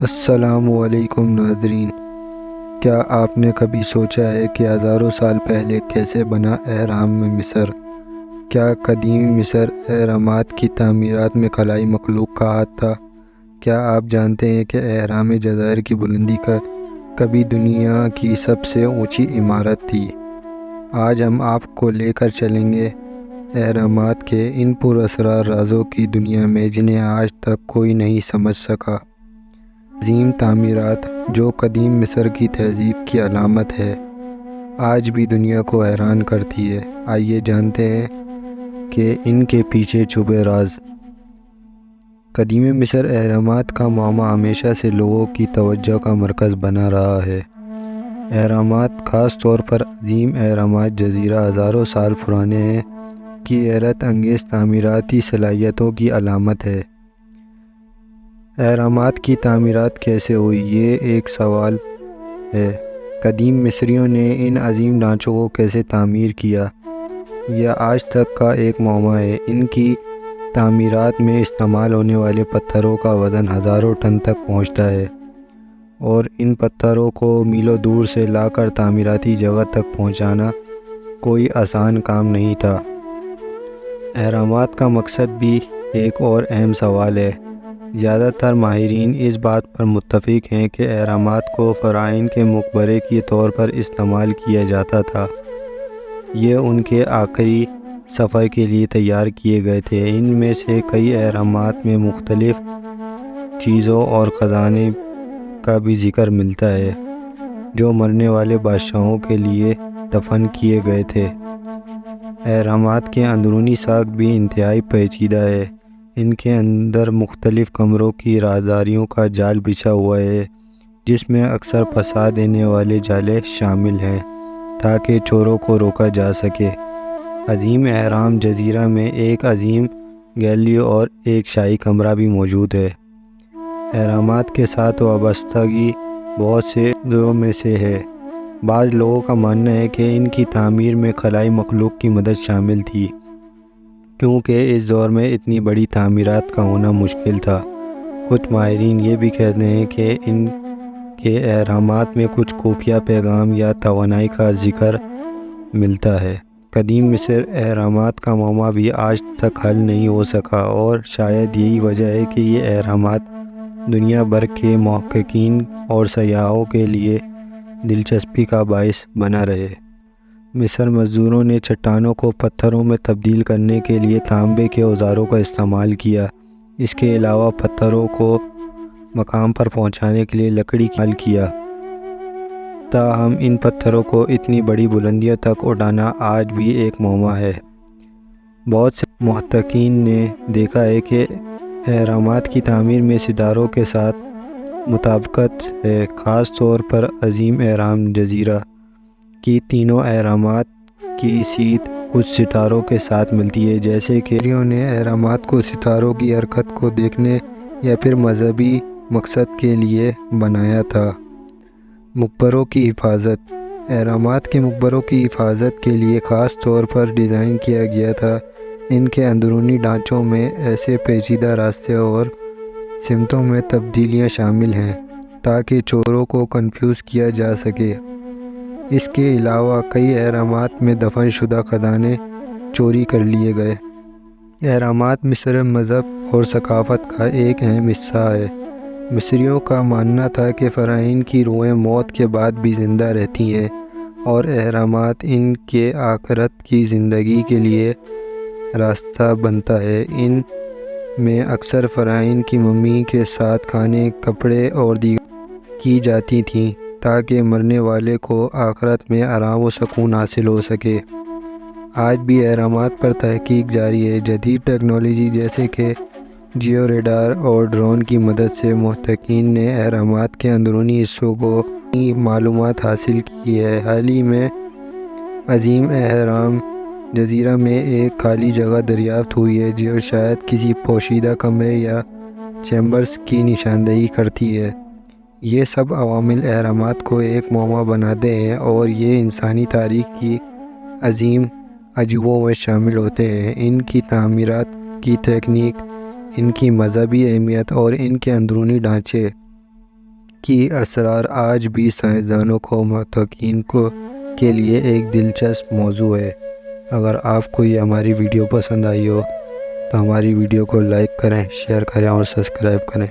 السلام علیکم ناظرین، کیا آپ نے کبھی سوچا ہے کہ ہزاروں سال پہلے کیسے بنا اہرام مصر؟ کیا قدیم مصر اہرامات کی تعمیرات میں خلائی مخلوق کا ہاتھ تھا؟ کیا آپ جانتے ہیں کہ اہرام جزائر کی بلندی کا کبھی دنیا کی سب سے اونچی عمارت تھی؟ آج ہم آپ کو لے کر چلیں گے اہرامات کے ان پراسرار رازوں کی دنیا میں جنہیں آج تک کوئی نہیں سمجھ سکا۔ عظیم تعمیرات جو قدیم مصر کی تہذیب کی علامت ہے، آج بھی دنیا کو حیران کرتی ہے۔ آئیے جانتے ہیں کہ ان کے پیچھے چھپے راز۔ قدیم مصر اہرامات کا معمہ ہمیشہ سے لوگوں کی توجہ کا مرکز بنا رہا ہے۔ اہرامات، خاص طور پر عظیم اہرامات جزیرہ ہزاروں سال پرانے ہیں، کی حیرت انگیز تعمیراتی صلاحیتوں کی علامت ہے۔ اہرامات کی تعمیرات کیسے ہوئی، یہ ایک سوال ہے۔ قدیم مصریوں نے ان عظیم ڈھانچوں کو کیسے تعمیر کیا، یہ آج تک کا ایک معمہ ہے۔ ان کی تعمیرات میں استعمال ہونے والے پتھروں کا وزن ہزاروں ٹن تک پہنچتا ہے، اور ان پتھروں کو میلوں دور سے لا کر تعمیراتی جگہ تک پہنچانا کوئی آسان کام نہیں تھا۔ اہرامات کا مقصد بھی ایک اور اہم سوال ہے۔ زیادہ تر ماہرین اس بات پر متفق ہیں کہ اہرامات کو فرعون کے مقبرے کے طور پر استعمال کیا جاتا تھا۔ یہ ان کے آخری سفر کے لیے تیار کیے گئے تھے۔ ان میں سے کئی اہرامات میں مختلف چیزوں اور خزانے کا بھی ذکر ملتا ہے جو مرنے والے بادشاہوں کے لیے دفن کیے گئے تھے۔ اہرامات کے اندرونی ساخت بھی انتہائی پیچیدہ ہے۔ ان کے اندر مختلف کمروں کی رازداریوں کا جال بچھا ہوا ہے، جس میں اکثر پھنسا دینے والے جالے شامل ہیں تاکہ چوروں کو روکا جا سکے۔ عظیم اہرام جزیرہ میں ایک عظیم گیلری اور ایک شاہی کمرہ بھی موجود ہے۔ اہرامات کے ساتھ وابستگی بہت سے چیزوں میں سے ہے۔ بعض لوگوں کا ماننا ہے کہ ان کی تعمیر میں خلائی مخلوق کی مدد شامل تھی، کیونکہ اس دور میں اتنی بڑی تعمیرات کا ہونا مشکل تھا۔ کچھ ماہرین یہ بھی کہتے ہیں کہ ان کے اہرامات میں کچھ خفیہ پیغام یا توانائی کا ذکر ملتا ہے۔ قدیم مصر اہرامات کا معمہ بھی آج تک حل نہیں ہو سکا، اور شاید یہی وجہ ہے کہ یہ اہرامات دنیا بھر کے محققین اور سیاحوں کے لیے دلچسپی کا باعث بنا رہے۔ مصر مزدوروں نے چٹانوں کو پتھروں میں تبدیل کرنے کے لیے تانبے کے اوزاروں کا استعمال کیا۔ اس کے علاوہ پتھروں کو مقام پر پہنچانے کے لیے لکڑی کا استعمال کیا۔ تاہم ان پتھروں کو اتنی بڑی بلندیوں تک اٹھانا آج بھی ایک معمہ ہے۔ بہت سے محققین نے دیکھا ہے کہ اہرامات کی تعمیر میں ستاروں کے ساتھ مطابقت ہے، خاص طور پر عظیم اہرام جزیرہ کی تینوں اہرامات کی سیدھ کچھ ستاروں کے ساتھ ملتی ہے، جیسے کہ مصریوں نے اہرامات کو ستاروں کی حرکت کو دیکھنے یا پھر مذہبی مقصد کے لیے بنایا تھا۔ مقبروں کی حفاظت۔ اہرامات کے مقبروں کی حفاظت کے لیے خاص طور پر ڈیزائن کیا گیا تھا۔ ان کے اندرونی ڈھانچوں میں ایسے پیچیدہ راستے اور سمتوں میں تبدیلیاں شامل ہیں تاکہ چوروں کو کنفیوز کیا جا سکے۔ اس کے علاوہ کئی اہرامات میں دفن شدہ خزانے چوری کر لیے گئے۔ اہرامات مصر مذہب اور ثقافت کا ایک اہم حصہ ہے۔ مصریوں کا ماننا تھا کہ فرعون کی روحیں موت کے بعد بھی زندہ رہتی ہیں، اور اہرامات ان کے آخرت کی زندگی کے لیے راستہ بنتا ہے۔ ان میں اکثر فرعون کی ممی کے ساتھ کھانے، کپڑے اور دیگر کی جاتی تھیں تاکہ مرنے والے کو آخرت میں آرام و سکون حاصل ہو سکے۔ آج بھی اہرامات پر تحقیق جاری ہے۔ جدید ٹیکنالوجی جیسے کہ جیو ریڈار اور ڈرون کی مدد سے محققین نے اہرامات کے اندرونی حصوں کو نئی معلومات حاصل کی ہے۔ حال ہی میں عظیم اہرام جزیرہ میں ایک خالی جگہ دریافت ہوئی ہے جو شاید کسی پوشیدہ کمرے یا چیمبرز کی نشاندہی کرتی ہے۔ یہ سب عوامل اہرامات کو ایک معمہ بناتے ہیں، اور یہ انسانی تاریخ کی عظیم عجوبوں میں شامل ہوتے ہیں۔ ان کی تعمیرات کی تکنیک، ان کی مذہبی اہمیت اور ان کے اندرونی ڈھانچے کی اسرار آج بھی سائنسدانوں کو محققین کے لیے ایک دلچسپ موضوع ہے۔ اگر آپ کو یہ ہماری ویڈیو پسند آئی ہو تو ہماری ویڈیو کو لائک کریں، شیئر کریں اور سبسکرائب کریں۔